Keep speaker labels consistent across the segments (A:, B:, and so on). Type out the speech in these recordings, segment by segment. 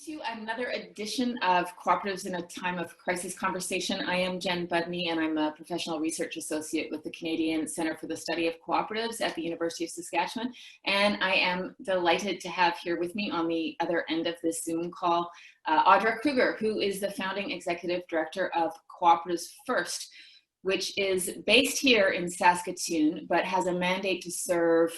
A: To another edition of Cooperatives in a Time of Crisis Conversation. I am Jen Budney, and I'm a professional research associate with the Canadian Centre for the Study of Co-operatives at the University of Saskatchewan. And I am delighted to have here with me on the other end of this Zoom call, Audra Krueger, who is the founding executive director of Co-operatives First, which is based here in Saskatoon, but has a mandate to serve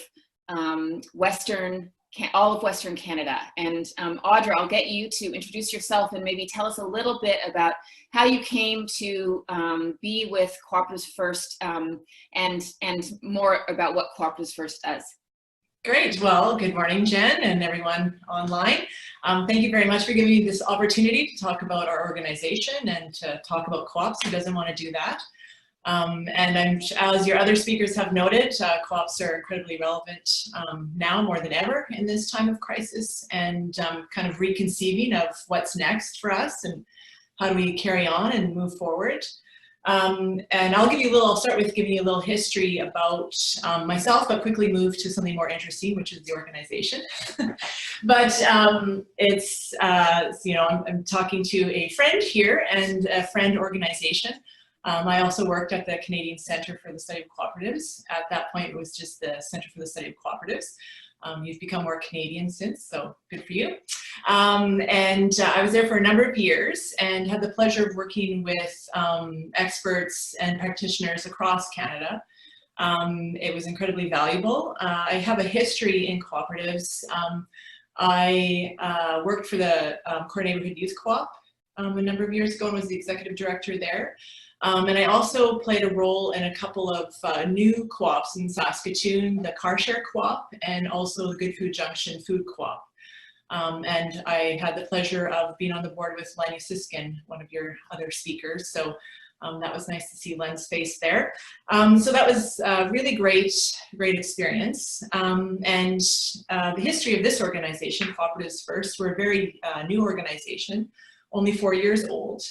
A: all of Western Canada. And Audra, I'll get you to introduce yourself and maybe tell us a little bit about how you came to be with Cooperatives First and more about what Cooperatives First does.
B: Great. Well, good morning, Jen, and everyone online. Thank you very much for giving me this opportunity to talk about our organization and to talk about co-ops. Who doesn't want to do that? As your other speakers have noted, co-ops are incredibly relevant now more than ever in this time of crisis, and kind of reconceiving of what's next for us and how do we carry on and move forward. And I'll start with giving you a little history about myself, but quickly move to something more interesting, which is the organization. But I'm talking to a friend here and a friend organization. I also worked at the Canadian Centre for the Study of Co-operatives. At that point, it was just the Centre for the Study of Co-operatives. You've become more Canadian since, so good for you. I was there for a number of years and had the pleasure of working with experts and practitioners across Canada. It was incredibly valuable. I have a history in cooperatives. I worked for the Core Neighbourhood Youth Co-op a number of years ago and was the executive director there. And I also played a role in a couple of new co-ops in Saskatoon, the Car Share Co-op and also the Good Food Junction Food Co-op. And I had the pleasure of being on the board with Len Usiskin, one of your other speakers. So that was nice to see Len's face there. So that was a really great experience. The history of this organization, Cooperatives First, we're a very new organization, only 4 years old.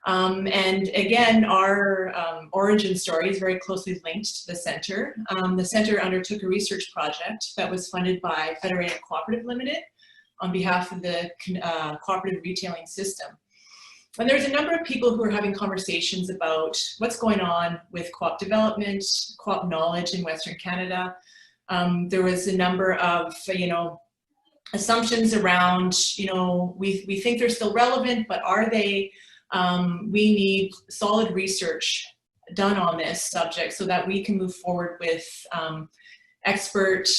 B: And again, our origin story is very closely linked to the center. The center undertook a research project that was funded by Federated Cooperative Limited on behalf of the cooperative retailing system. And there's a number of people who are having conversations about what's going on with co-op development, co-op knowledge in Western Canada. There was a number of, assumptions around, we think they're still relevant, but are they? We need solid research done on this subject so that we can move forward with expert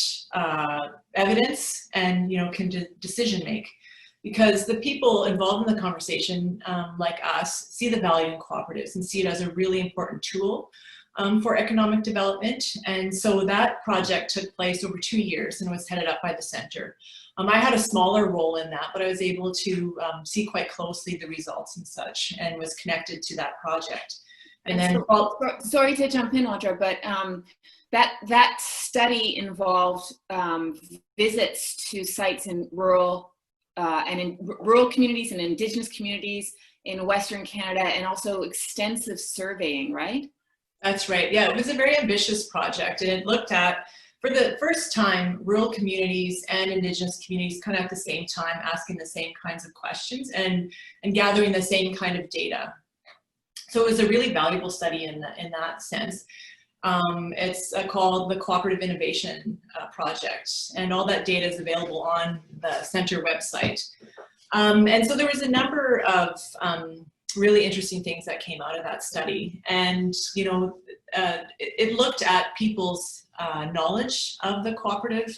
B: evidence and can decision make, because the people involved in the conversation, like us, see the value in cooperatives and see it as a really important tool for economic development. And so that project took place over 2 years and was headed up by the center. I had a smaller role in that, but I was able to see quite closely the results and such, and was connected to that project. And then,
A: sorry to jump in, Audra, but that study involved visits to sites in rural communities and Indigenous communities in Western Canada, and also extensive surveying, right?
B: That's right. Yeah, it was a very ambitious project, and it looked at, for the first time, rural communities and Indigenous communities kind of at the same time, asking the same kinds of questions and gathering the same kind of data. So it was a really valuable study in that sense. It's called the Cooperative Innovation Project, and all that data is available on the center website. And so there was a number of really interesting things that came out of that study. And, it looked at people's knowledge of the cooperative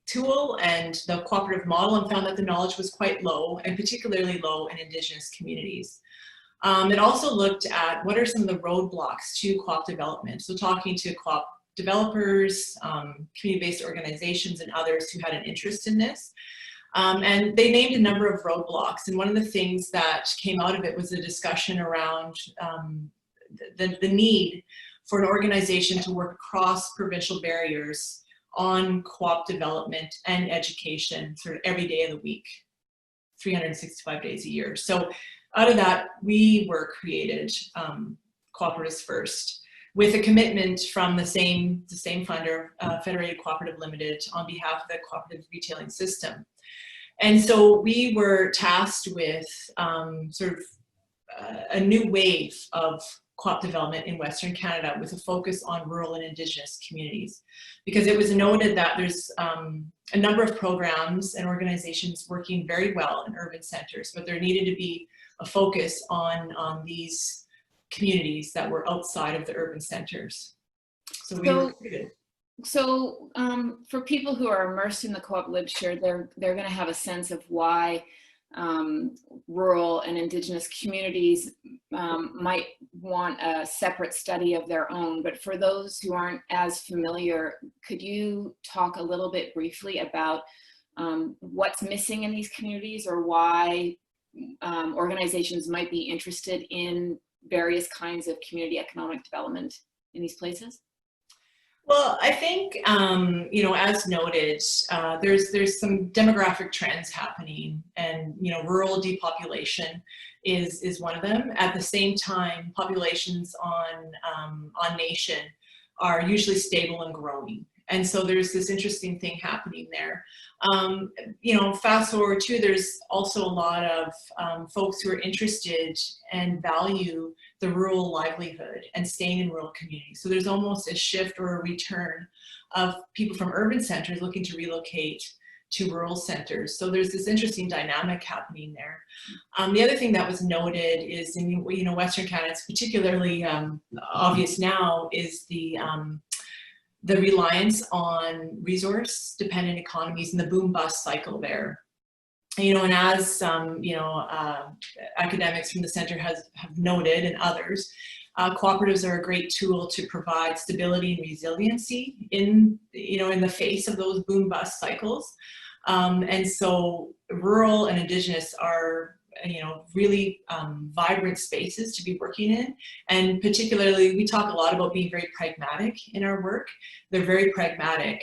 B: tool and the cooperative model, and found that the knowledge was quite low, and particularly low in Indigenous communities. It also looked at what are some of the roadblocks to co-op development. So talking to co-op developers, community-based organizations, and others who had an interest in this. And they named a number of roadblocks. And one of the things that came out of it was a discussion around the need for an organization to work across provincial barriers on co-op development and education sort of every day of the week, 365 days a year. So out of that, we were created Cooperatives First, with a commitment from the same funder, Federated Cooperative Limited, on behalf of the cooperative retailing system. And so we were tasked with sort of a new wave of co-op development in Western Canada with a focus on rural and Indigenous communities, because it was noted that there's a number of programs and organizations working very well in urban centers, but there needed to be a focus on these communities that were outside of the urban centers. So we were recruited.
A: So for people who are immersed in the co-op literature, they're going to have a sense of why rural and Indigenous communities might want a separate study of their own. But for those who aren't as familiar, could you talk a little bit briefly about what's missing in these communities, or why organizations might be interested in various kinds of community economic development in these places?
B: Well, I think, you know, as noted, there's some demographic trends happening, and, you know, rural depopulation is one of them. At the same time, populations on nation are usually stable and growing. And so there's this interesting thing happening there. You know, fast forward too, there's also a lot of folks who are interested and value the rural livelihood and staying in rural communities. So there's almost a shift or a return of people from urban centers looking to relocate to rural centers. So there's this interesting dynamic happening there. The other thing that was noted is in, you know, Western Canada, it's particularly obvious now, is the reliance on resource-dependent economies and the boom-bust cycle there. You know, and as you know, academics from the center have noted, and others, cooperatives are a great tool to provide stability and resiliency in, you know, in the face of those boom-bust cycles. And so rural and Indigenous are, you know, really vibrant spaces to be working in. And particularly, we talk a lot about being very pragmatic in our work. They're very pragmatic.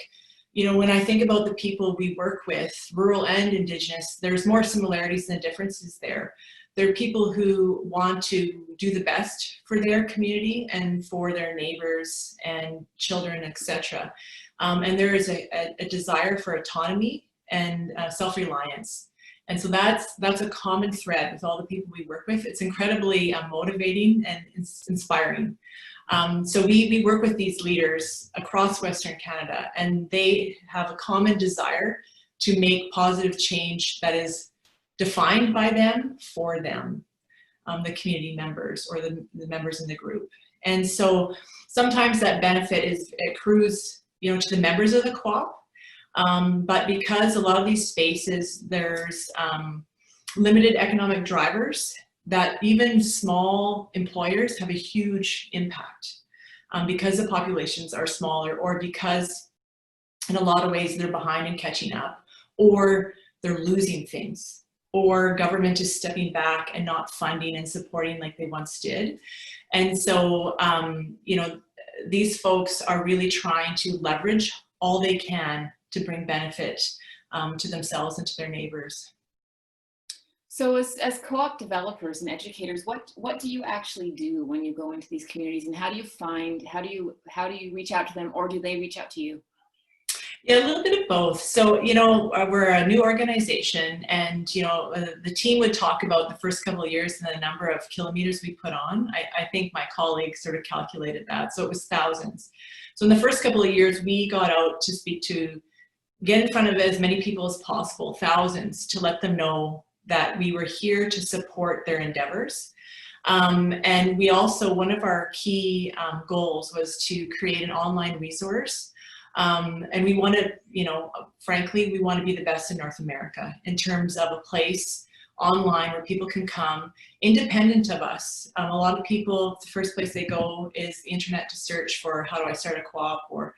B: You know, when I think about the people we work with, rural and Indigenous, there's more similarities than differences there. They're people who want to do the best for their community and for their neighbors and children, etc. And there is a desire for autonomy and self-reliance. And so that's a common thread with all the people we work with. It's incredibly motivating and inspiring. So we work with these leaders across Western Canada, and they have a common desire to make positive change that is defined by them, for them, the community members or the members in the group. And so sometimes that benefit accrues, you know, to the members of the co-op. But because a lot of these spaces, there's limited economic drivers, that even small employers have a huge impact because the populations are smaller, or because in a lot of ways they're behind and catching up, or they're losing things, or government is stepping back and not funding and supporting like they once did. And so, you know, these folks are really trying to leverage all they can to bring benefit to themselves and to their neighbors.
A: So as co-op developers and educators, what do you actually do when you go into these communities, and how do you reach out to them, or do they reach out to you?
B: Yeah, a little bit of both. So, you know, we're a new organization, and, you know, the team would talk about the first couple of years and the number of kilometers we put on. I think my colleagues sort of calculated that. So it was thousands. So in the first couple of years, we got out to get in front of as many people as possible, thousands, to let them know that we were here to support their endeavors. And we also, one of our key goals was to create an online resource. And we want to, you know, frankly, we want to be the best in North America in terms of a place online where people can come independent of us. A lot of people, the first place they go is the internet to search for how do I start a co-op, or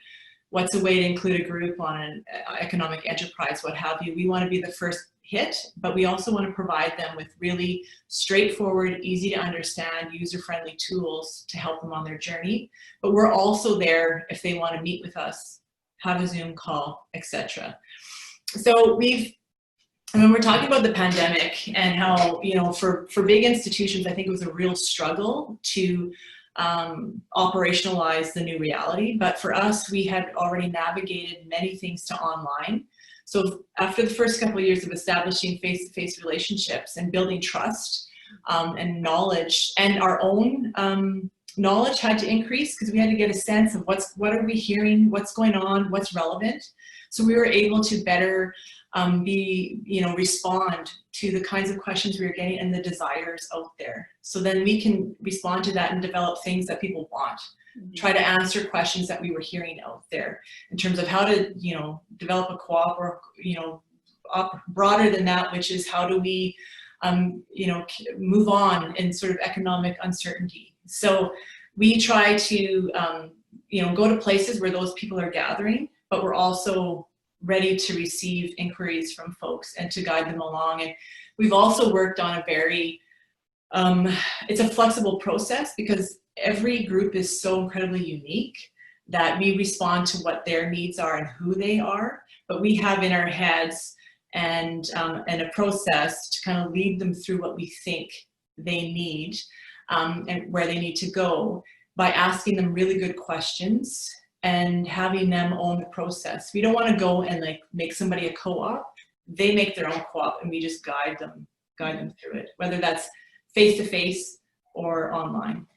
B: what's a way to include a group on an economic enterprise, what have you. We want to be the first hit, but we also want to provide them with really straightforward, easy to understand, user-friendly tools to help them on their journey. But we're also there if they want to meet with us, have a Zoom call, etc. So when we're talking about the pandemic and how, you know, for big institutions, I think it was a real struggle to operationalize the new reality. But for us, we had already navigated many things to online. So after the first couple of years of establishing face-to-face relationships and building trust and knowledge, and our own knowledge had to increase because we had to get a sense of what are we hearing, what's going on, what's relevant. So we were able to better respond to the kinds of questions we were getting and the desires out there. So then we can respond to that and develop things that people want. Try to answer questions that we were hearing out there in terms of how to, develop a co-op, or, broader than that, which is how do we, move on in sort of economic uncertainty. So we try to, go to places where those people are gathering, but we're also ready to receive inquiries from folks and to guide them along. And we've also worked on a very, it's a flexible process because every group is so incredibly unique that we respond to what their needs are and who they are, but we have in our heads and a process to kind of lead them through what we think they need and where they need to go by asking them really good questions and having them own the process. We don't want to go and make somebody a co-op. They make their own co-op and we just guide them through it, whether that's face-to-face or online.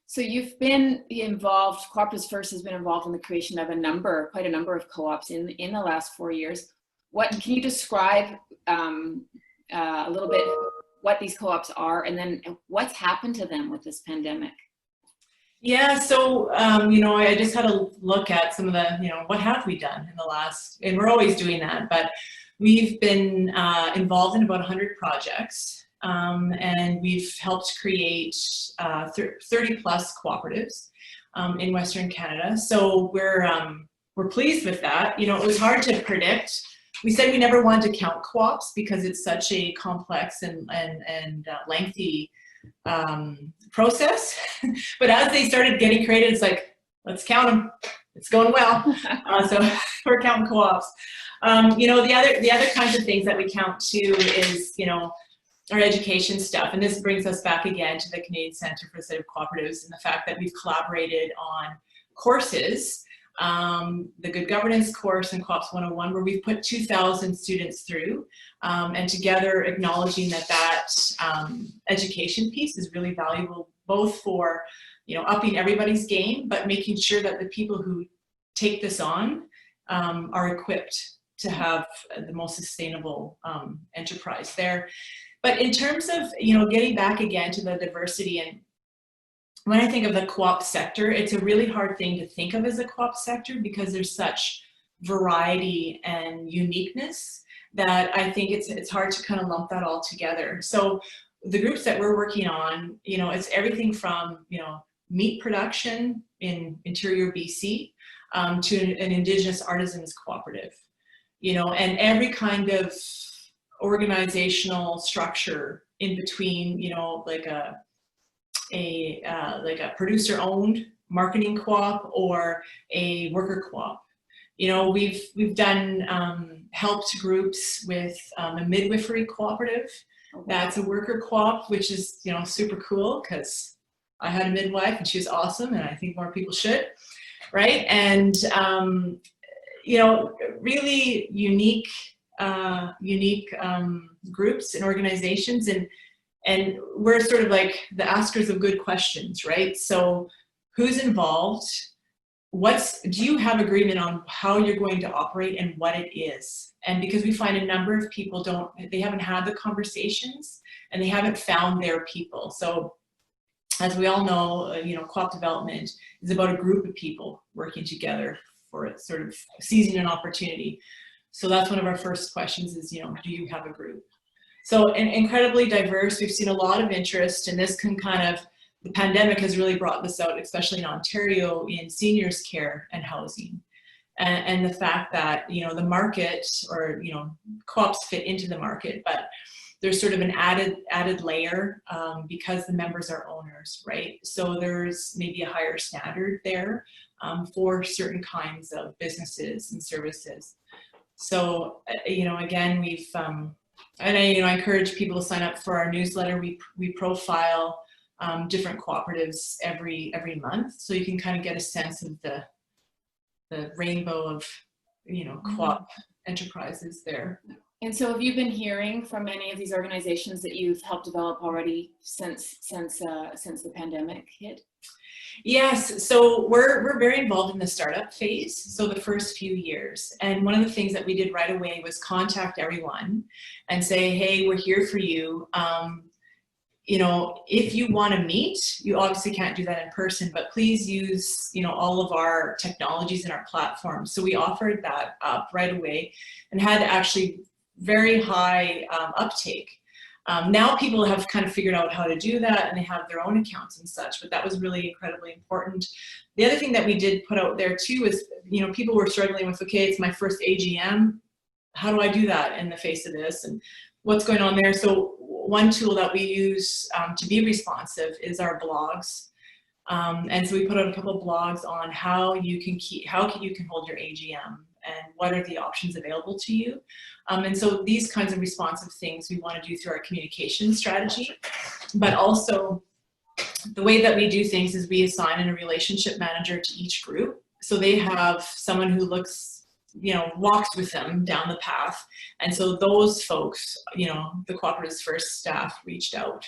A: So you've been involved, Cooperatives First has been involved in the creation of quite a number of co-ops in the last 4 years. Can you describe a little bit what these co-ops are and then what's happened to them with this pandemic?
B: Yeah, so, I just had a look at some of the, what have we done in the last, and we're always doing that, but we've been involved in about 100 projects. And we've helped create 30 plus cooperatives in Western Canada. So we're pleased with that. It was hard to predict. We said we never wanted to count co-ops because it's such a complex and lengthy process. But as they started getting created, it's like, let's count them. It's going well. So we're counting co-ops. The other kinds of things that we count too is, our education stuff. And this brings us back again to the Canadian Centre for the Study of Co-operatives and the fact that we've collaborated on courses, the Good Governance course and Co-ops 101, where we've put 2,000 students through, and together acknowledging that education piece is really valuable, both for, upping everybody's game, but making sure that the people who take this on are equipped to have the most sustainable enterprise there. But in terms of, getting back again to the diversity, and when I think of the co-op sector, it's a really hard thing to think of as a co-op sector because there's such variety and uniqueness that I think it's hard to kind of lump that all together. So the groups that we're working on, it's everything from, meat production in interior BC to an Indigenous artisans cooperative, and every kind of organizational structure in between, like a producer-owned marketing co-op or a worker co-op. We've done helped groups with a midwifery cooperative. That's a worker co-op, which is super cool because I had a midwife and she was awesome, and I think more people should, right? And really unique groups and organizations, and we're sort of like the askers of good questions, right? So who's involved? Do you have agreement on how you're going to operate and what it is? And because we find a number of people they haven't had the conversations and they haven't found their people. So as we all know, co-op development is about a group of people working together for sort of seizing an opportunity. So that's one of our first questions is, do you have a group? So incredibly diverse. We've seen a lot of interest, and this can the pandemic has really brought this out, especially in Ontario, in seniors care and housing. And the fact that, the market or, co-ops fit into the market, but there's sort of an added layer because the members are owners, right? So there's maybe a higher standard there for certain kinds of businesses and services. So, again, we've, and I encourage people to sign up for our newsletter. We profile different cooperatives every month, so you can kind of get a sense of the rainbow of co-op enterprises there.
A: And so have you been hearing from any of these organizations that you've helped develop already since the pandemic hit?
B: Yes, so we're very involved in the startup phase, so the first few years. And one of the things that we did right away was contact everyone and say, hey, we're here for you. If you want to meet, you obviously can't do that in person, but please use, all of our technologies and our platforms. So we offered that up right away and had actually very high uptake. Now people have kind of figured out how to do that and they have their own accounts and such, but that was really incredibly important. The other thing that we did put out there too is, people were struggling with, okay, it's my first AGM. How do I do that in the face of this and what's going on there? So one tool that we use to be responsive is our blogs. And so we put out a couple of blogs on how you can hold your AGM and what are the options available to you. And so these kinds of responsive things we want to do through our communication strategy, but also the way that we do things is we assign a relationship manager to each group. So they have someone who walks with them down the path. And so those folks, the Cooperatives First staff reached out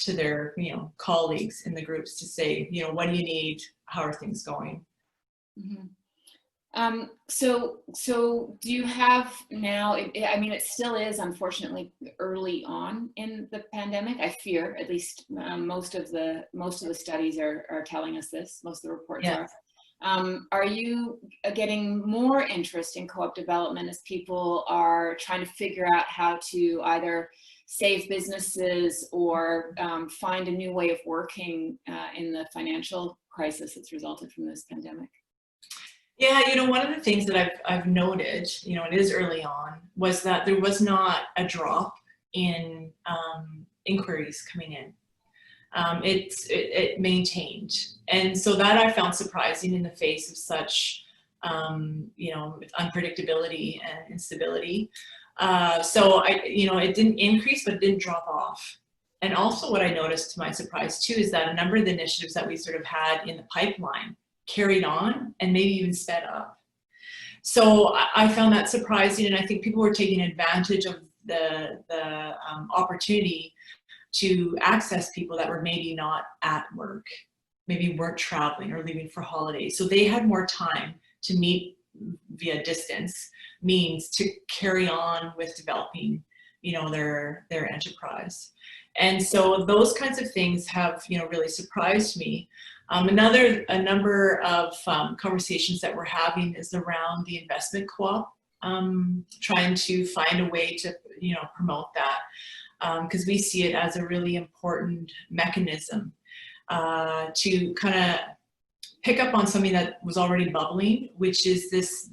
B: to their, colleagues in the groups to say, what do you need? How are things going?
A: Mm-hmm. So do you have now, it still is unfortunately early on in the pandemic, I fear, at least most of the studies are telling us this, most of the reports
B: Yeah.
A: Are you getting more interest in co-op development as people are trying to figure out how to either save businesses or find a new way of working in the financial crisis that's resulted from this pandemic?
B: Yeah, one of the things that I've noted, it is early on, was that there was not a drop in inquiries coming in. It maintained. And so that I found surprising in the face of such, unpredictability and instability. So it didn't increase, but it didn't drop off. And also what I noticed to my surprise too, is that a number of the initiatives that we sort of had in the pipeline carried on and maybe even sped up. So I found that surprising, and I think people were taking advantage of the opportunity to access people that were maybe not at work, maybe weren't traveling or leaving for holidays. So they had more time to meet via distance means to carry on with developing, their enterprise. And so those kinds of things have, really surprised me. A number of conversations that we're having is around the investment co-op, trying to find a way to, promote that. Because we see it as a really important mechanism to kind of pick up on something that was already bubbling, which is this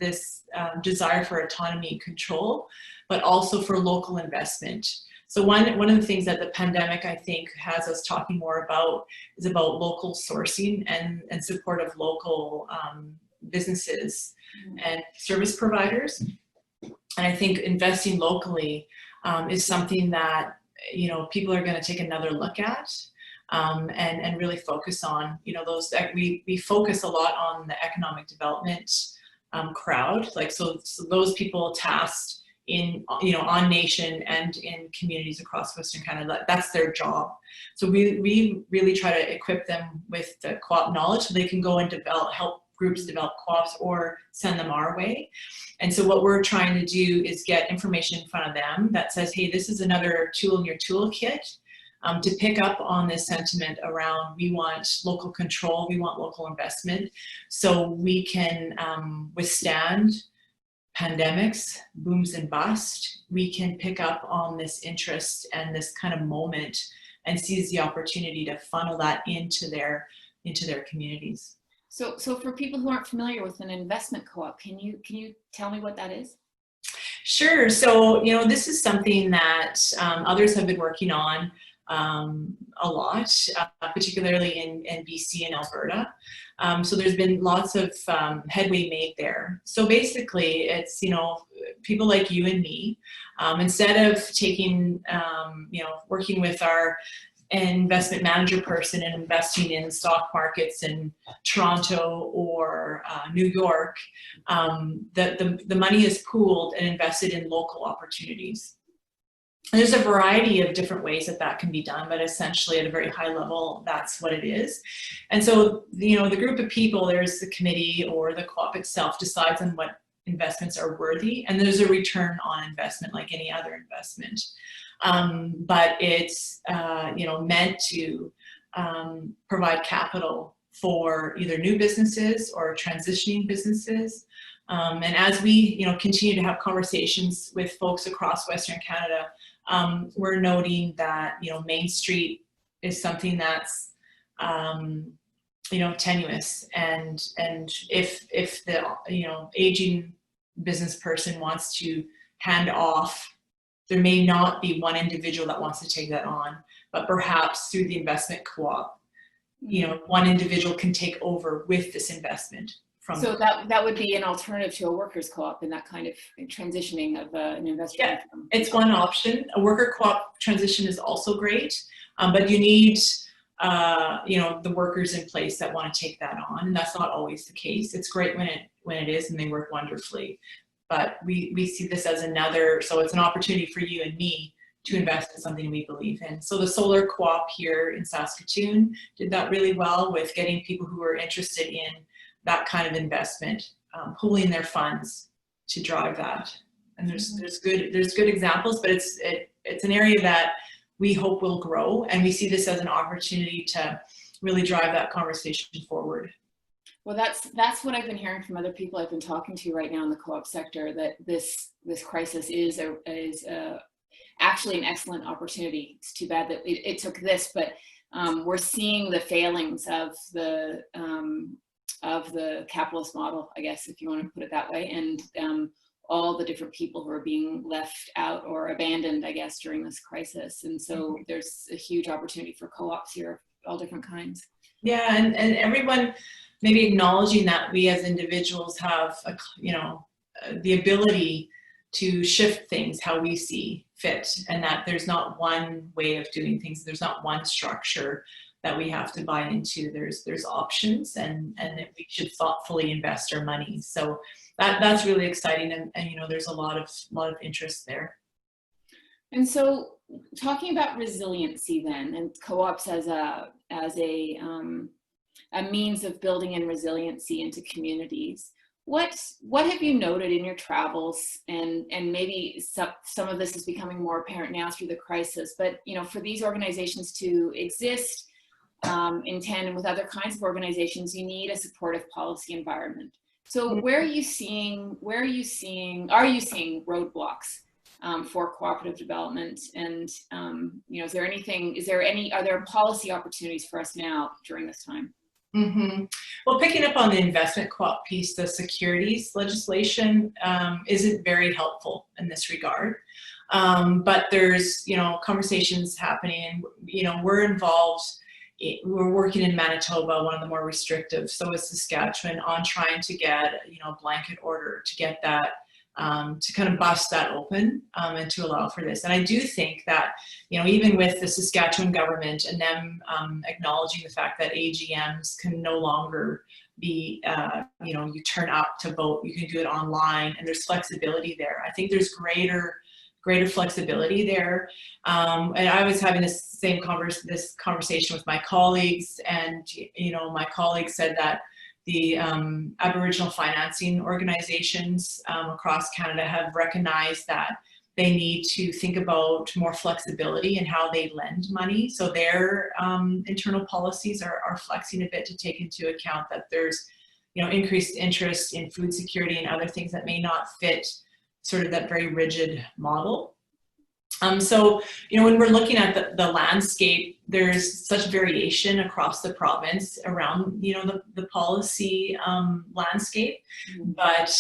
B: desire for autonomy and control, but also for local investment. So one of the things that the pandemic, I think, has us talking more about is about local sourcing and support of local businesses and service providers. And I think investing locally is something that, people are going to take another look at and really focus on, those that we focus a lot on the economic development crowd, so those people tasked in, on nation and in communities across Western Canada, that's their job. So we really try to equip them with the co-op knowledge so they can go and help groups develop co-ops or send them our way. And so what we're trying to do is get information in front of them that says, hey, this is another tool in your toolkit to pick up on this sentiment around we want local control, we want local investment, so we can withstand pandemics, booms and bust. We can pick up on this interest and this kind of moment and seize the opportunity to funnel that into their communities.
A: So for people who aren't familiar with an investment co-op, can you tell me what that is?
B: Sure. So, this is something that others have been working on a lot, particularly in BC and Alberta. So there's been lots of headway made there. So basically it's, people like you and me, instead of taking, working with our investment manager person and investing in stock markets in Toronto or New York, the money is pooled and invested in local opportunities. And there's a variety of different ways that can be done, but essentially at a very high level, that's what it is. And so, the group of people, there's the committee or the co-op itself decides on what investments are worthy, and there's a return on investment like any other investment. But it's meant to provide capital for either new businesses or transitioning businesses. And as we continue to have conversations with folks across Western Canada, we're noting that Main Street is something that's tenuous, and if the aging business person wants to hand off, there may not be one individual that wants to take that on, but perhaps through the investment co-op, one individual can take over with this investment.
A: So that would be an alternative to a workers' co-op in that kind of transitioning of an investor.
B: Yeah, it's one option. A worker co-op transition is also great, but you need the workers in place that want to take that on, and that's not always the case. It's great when it is, and they work wonderfully. But we see this as so it's an opportunity for you and me to invest in something we believe in. So the solar co-op here in Saskatoon did that really well with getting people who are interested in that kind of investment, pooling their funds to drive that. And there's good examples, but it's an area that we hope will grow, and we see this as an opportunity to really drive that conversation forward.
A: Well, that's what I've been hearing from other people I've been talking to right now in the co-op sector, that this crisis is actually an excellent opportunity. It's too bad that it took this, but we're seeing the failings of the capitalist model, I guess, if you want to put it that way, and all the different people who are being left out or abandoned, I guess, during this crisis. And so there's a huge opportunity for co-ops here of all different kinds.
B: Yeah, and everyone maybe acknowledging that we as individuals have the ability to shift things how we see fit, and that there's not one way of doing things, there's not one structure that we have to buy into. There's options, and we should thoughtfully invest our money. So that's really exciting, and there's a lot of interest there.
A: And so, talking about resiliency then, and co-ops as a means of building in resiliency into communities, what have you noted in your travels, and maybe some of this is becoming more apparent now through the crisis, but for these organizations to exist in tandem with other kinds of organizations, you need a supportive policy environment. So are you seeing roadblocks for cooperative development? And are there policy opportunities for us now during this time?
B: Mm-hmm. Well, picking up on the investment co-op piece, the securities legislation isn't very helpful in this regard. But there's conversations happening, and we're involved. We're working in Manitoba, one of the more restrictive, so is Saskatchewan, on trying to get a blanket order to get that, to kind of bust that open and to allow for this. And I do think that even with the Saskatchewan government and them acknowledging the fact that AGMs can no longer be, you turn up to vote, you can do it online, and there's flexibility there. I think there's greater flexibility there. And I was having this conversation with my colleagues, and my colleagues said that the Aboriginal financing organizations across Canada have recognized that they need to think about more flexibility in how they lend money. So their internal policies are flexing a bit to take into account that there's increased interest in food security and other things that may not fit sort of that very rigid model. So, when we're looking at the landscape, there's such variation across the province around, the policy landscape. But,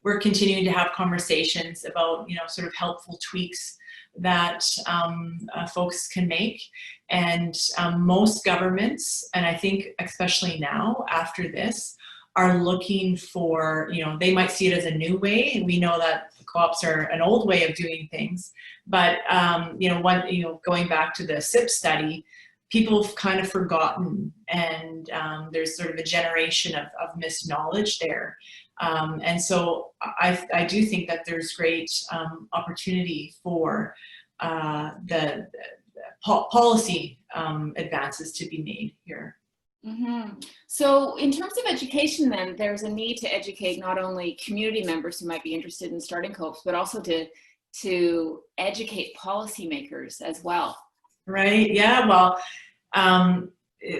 B: we're continuing to have conversations about, sort of helpful tweaks that folks can make. And most governments, and I think especially now after this, are looking for, they might see it as a new way, and we know that co-ops are an old way of doing things. But going back to the SIP study, people have kind of forgotten, and there's sort of a generation of missed knowledge there. And so I do think that there's great opportunity for the policy advances to be made here.
A: Mm-hmm. So in terms of education, then, there's a need to educate not only community members who might be interested in starting co-ops, but also to educate policymakers as well.
B: Right. Yeah. Well,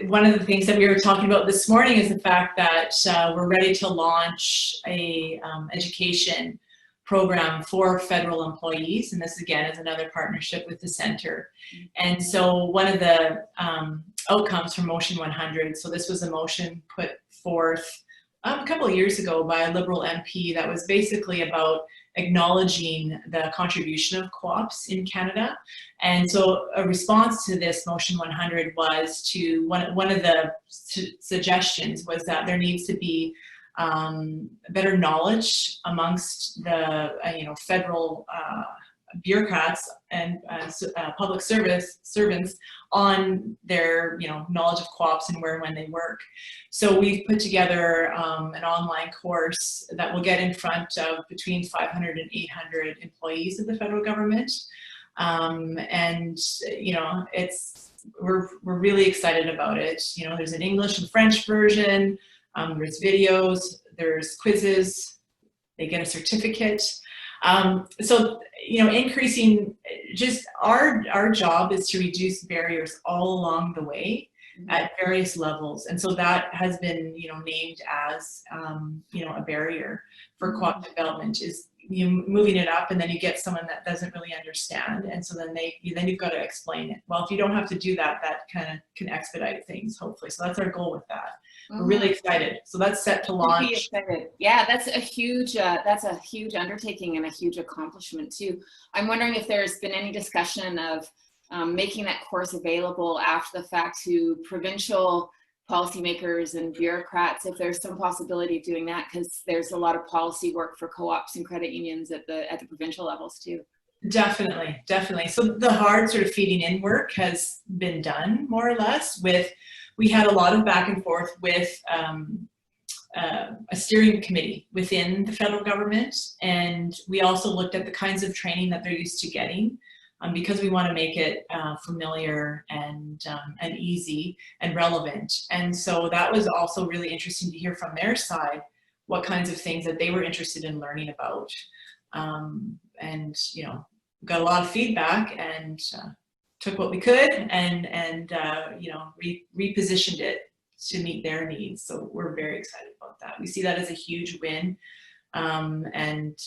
B: one of the things that we were talking about this morning is the fact that we're ready to launch a education program for federal employees, and this again is another partnership with the center. And so one of the outcomes from Motion 100, so this was a motion put forth a couple of years ago by a Liberal MP that was basically about acknowledging the contribution of co-ops in Canada. And so a response to this Motion 100 was to, one of the suggestions was that there needs to be better knowledge amongst the federal bureaucrats and public servants on their knowledge of co-ops and where and when they work. So we've put together an online course that will get in front of between 500 and 800 employees of the federal government, and we're really excited about it. There's an English and French version. There's videos, there's quizzes, they get a certificate. So, increasing, just our job is to reduce barriers all along the way at various levels. And so that has been, named as, a barrier for co-op development, is moving it up, and then you get someone that doesn't really understand, and so then you've got to explain it. Well, if you don't have to do that, that kind of can expedite things, hopefully. So that's our goal with that. We're really excited. So that's set to launch.
A: Yeah, that's a huge undertaking and a huge accomplishment too. I'm wondering if there's been any discussion of making that course available after the fact to provincial policymakers and bureaucrats, if there's some possibility of doing that, because there's a lot of policy work for co-ops and credit unions at the provincial levels too.
B: Definitely. So the hard sort of feeding in work has been done more or less. We had a lot of back and forth with a steering committee within the federal government, and we also looked at the kinds of training that they're used to getting, because we want to make it familiar and easy and relevant. And so that was also really interesting to hear from their side what kinds of things that they were interested in learning about. And got a lot of feedback, and took what we could and repositioned it to meet their needs. So we're very excited about that. We see that as a huge win, and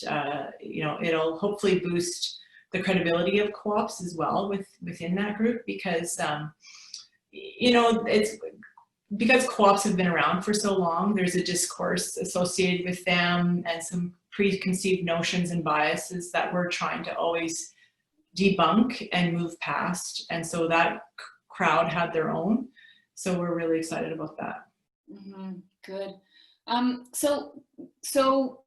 B: it'll hopefully boost the credibility of co-ops as well within that group, because it's because co-ops have been around for so long. There's a discourse associated with them and some preconceived notions and biases that we're trying to always debunk and move past, and so that crowd had their own. So we're really excited about that.
A: Good. So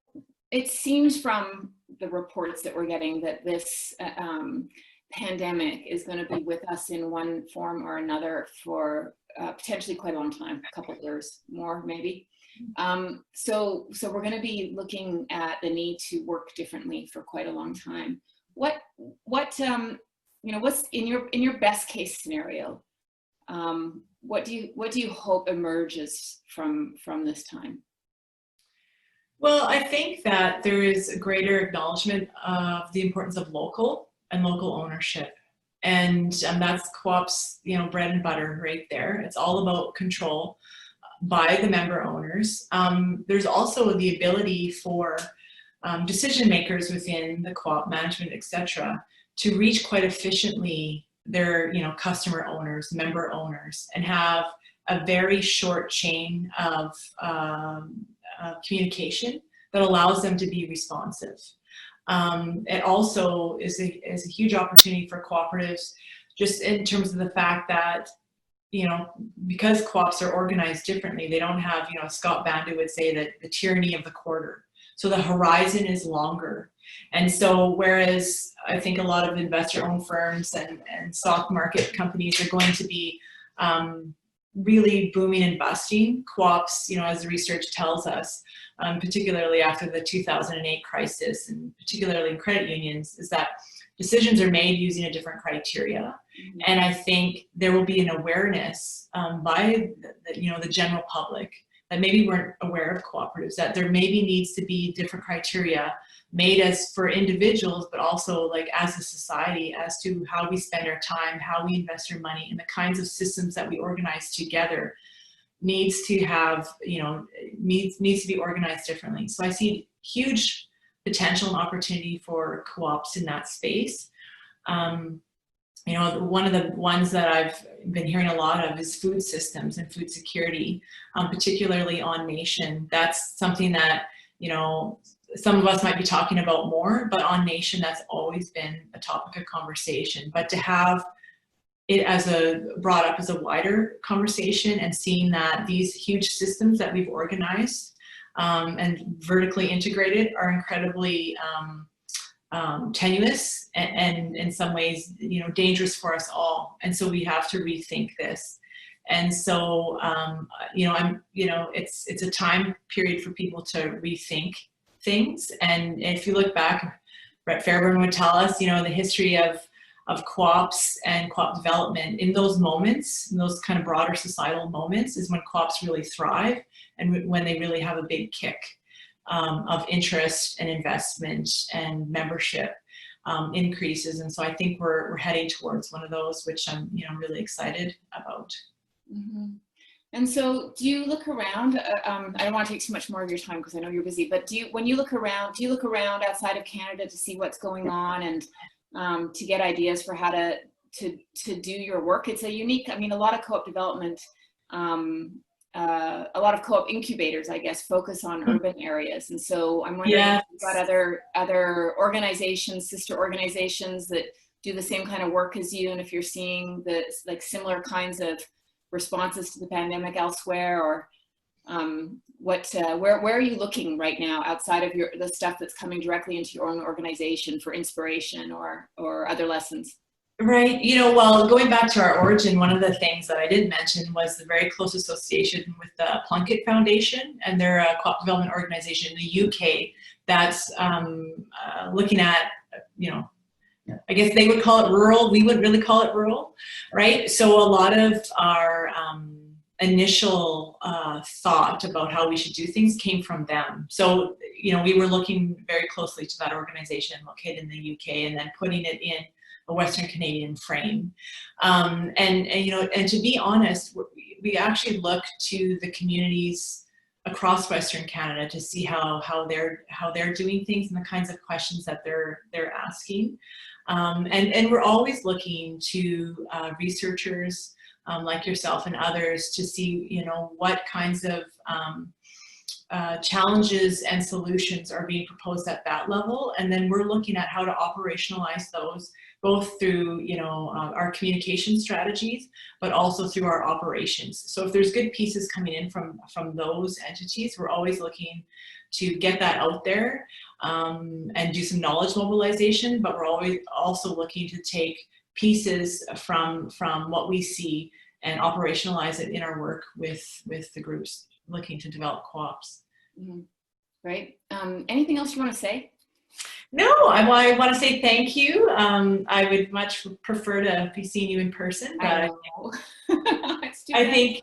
A: it seems from the reports that we're getting that this pandemic is going to be with us in one form or another for potentially quite a long time, a couple of years more maybe. So we're going to be looking at the need to work differently for quite a long time. What's in your best case scenario? What do you hope emerges from this time?
B: Well, I think that there is a greater acknowledgement of the importance of local ownership, and that's co-ops, bread and butter right there. It's all about control by the member owners. There's also the ability for decision makers within the co-op management, etc., to reach quite efficiently their customer owners, member owners, and have a very short chain of communication that allows them to be responsive. It also is a huge opportunity for cooperatives, just in terms of the fact that you know, because co-ops are organized differently, they don't have, you know, Scott Bandu would say that the tyranny of the quarter. So the horizon is longer. And so whereas I think a lot of investor-owned firms and stock market companies are going to be really booming and busting, co-ops, you know, as the research tells us, particularly after the 2008 crisis and particularly in credit unions, is that decisions are made using a different criteria. Mm-hmm. And I think there will be an awareness by the general public that maybe weren't aware of cooperatives, that there maybe needs to be different criteria made as for individuals, but also like as a society, as to how we spend our time, how we invest our money, and the kinds of systems that we organize together needs to have, you know, needs to be organized differently. So I see huge potential and opportunity for co-ops in that space. You know, one of the ones that I've been hearing a lot of is food systems and food security, particularly on nation. That's something that, you know, some of us might be talking about more, but on nation, that's always been a topic of conversation. But to have it as brought up as a wider conversation and seeing that these huge systems that we've organized and vertically integrated are incredibly tenuous and in some ways, you know, dangerous for us all. And so we have to rethink this. And so, you know, it's a time period for people to rethink things. And if you look back, Brett Fairburn would tell us, you know, the history of co-ops and co-op development in those moments, in those kind of broader societal moments, is when co-ops really thrive and when they really have a big kick of interest and investment and membership increases. And so I think we're heading towards one of those, which I'm, you know, really excited about.
A: Mm-hmm. And so do you look around, I don't want to take too much more of your time because I know you're busy, but when you look around, do you look around outside of Canada to see what's going on and to get ideas for how to do your work? It's a unique, I mean, a lot of co-op development, a lot of co-op incubators, I guess, focus on urban areas. And so I'm wondering if you've got other organizations, sister organizations that do the same kind of work as you, and if you're seeing the similar kinds of responses to the pandemic elsewhere, or where are you looking right now outside of the stuff that's coming directly into your own organization for inspiration or other lessons?
B: Right. You know, well, going back to our origin, one of the things that I did mention was the very close association with the Plunkett Foundation, and they're a co-op development organization in the UK that's looking at, you know, I guess they would call it rural. We wouldn't really call it rural, right? So a lot of our initial thought about how we should do things came from them. So, you know, we were looking very closely to that organization located in the UK and then putting it in a Western Canadian frame. And you know, and to be honest, we actually look to the communities across Western Canada to see how they're doing things and the kinds of questions that they're asking. And we're always looking to researchers like yourself and others to see, you know, what kinds of challenges and solutions are being proposed at that level. And then we're looking at how to operationalize those, both through, you know, our communication strategies, but also through our operations. So if there's good pieces coming in from those entities, we're always looking to get that out there and do some knowledge mobilization, but we're always also looking to take pieces from what we see and operationalize it in our work with the groups looking to develop co-ops.
A: Mm-hmm. Great. Anything else you want to say?
B: No, I want to say thank you. I would much prefer to be seeing you in person, but I think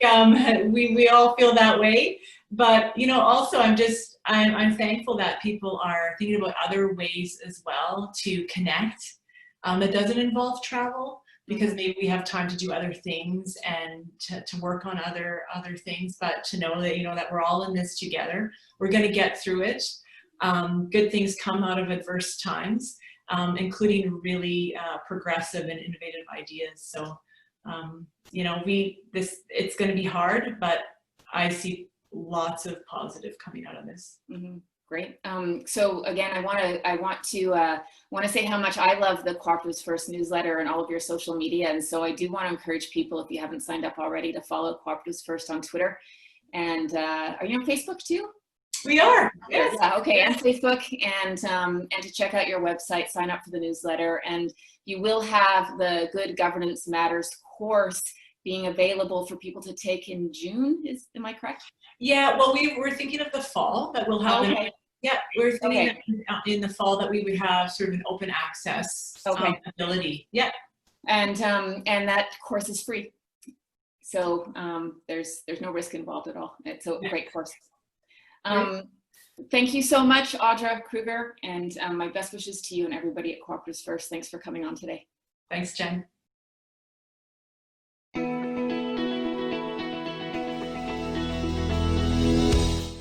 B: we all feel that way. But, you know, also I'm thankful that people are thinking about other ways as well to connect that doesn't involve travel, because maybe we have time to do other things and to work on other things, but to know that, you know, that we're all in this together. We're going to get through it. Good things come out of adverse times, including really progressive and innovative ideas. So, you know, it's going to be hard, but I see lots of positive coming out of this.
A: Mm-hmm. Great. So again, I want to say how much I love the Cooperatives First newsletter and all of your social media. And so I do want to encourage people, if you haven't signed up already, to follow Cooperatives First on Twitter. And are you on Facebook too?
B: We are. Yes.
A: Yeah. Okay. And Facebook, and to check out your website, sign up for the newsletter, and you will have the Good Governance Matters course being available for people to take in June. Am I correct?
B: Yeah. Well, we were thinking of the fall that we'll have.
A: Okay.
B: Yeah, we're thinking in the fall that we would have sort of an open access ability. Yeah. And
A: that course is free. So there's no risk involved at all. It's a great course. Thank you so much, Audra Krueger, and my best wishes to you and everybody at Cooperatives First. Thanks for coming on today.
B: Thanks, Jen.